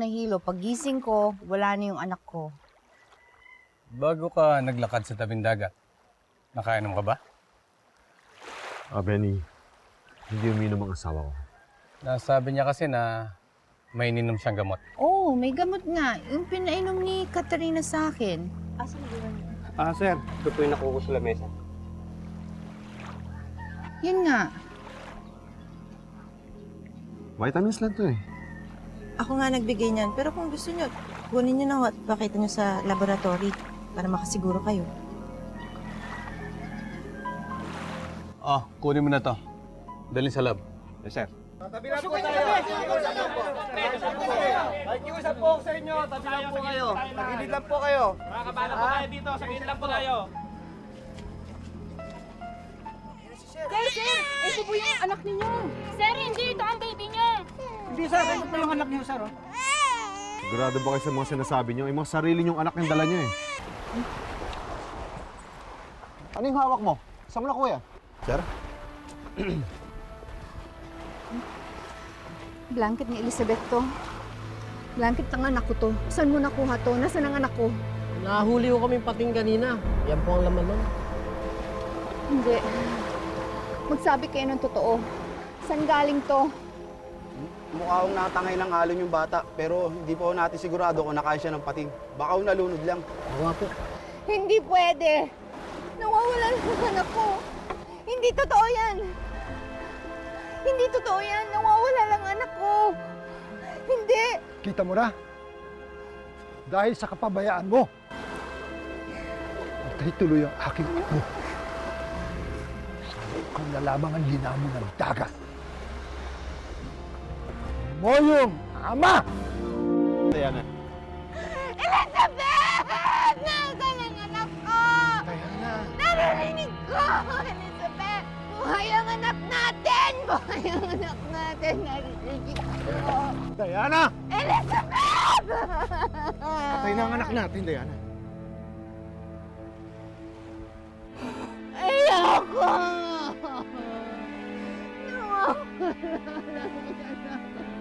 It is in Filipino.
na hilo. Pagising ko, wala na yung anak ko. Bago ka naglakad sa tabing dagat, nakainom ka ba? Benny, hindi uminom ang asawa ko. Nasabi niya kasi na may ininom siyang gamot. Oo, may gamot nga. Yung pinainom ni Katarina sa akin. Asan yun? Sir, ito po yung nakuha sa lamesa. Yan nga. Vitamins lang to eh. Ako nga nagbigay niyan, pero kung gusto nyo, kunin nyo na ho at pakita nyo sa laboratory para makasiguro kayo. Kunin mo na to. Dalhin sa lab. Yes, sir. Tabi lang po tayo. Nakikiusap po ako sa inyo. Tabi lang po kayo. Tagilid lang po kayo. Mga kabala po tayo dito. Sa gilid lang po tayo. Sir! Ito po yung anak ninyo! Sir, hindi! Ito ang baby niyo! Hindi sir, ito po yung anak niyo sir. Sigurado ba kayo sa mga sinasabi niyo? Yung mga sarili niyong anak yung dala niyo eh. Ano yung hawak mo? Saan mo na kuya? Sir? Blanket ni Elizabeth to. Blanket ng anak ko to. Saan mo nakuha to? Nasaan ang anak ko? Nahuli ko kaming pating kanina. Yan po ang laman nun. Hindi. Magsabi kayo ng totoo. Saan galing to? Mukha akong natangay ng alon yung bata, pero hindi po natin sigurado kung nakain siya ng pating. Baka nalunod lang. Ako nga po. Hindi pwede! Nawawala lang ang anak ko. Hindi totoo yan! Hindi totoo yan! Nawawala lang anak ko! Hindi! Kita mo na? Dahil sa kapabayaan mo, matay tuloy ang aking upo. Kung nalamang ang linamo ng dagat. Moyong ama! Diana. Elizabeth! Nasaan ang anak ko? Diana! Narinig ko! Elizabeth! Buhay ang anak natin! Buhay ang anak natin! Narinig ko! Diana! Elizabeth! Patay na ang anak natin, Diana. Ayoko! Nawawala lang yung anak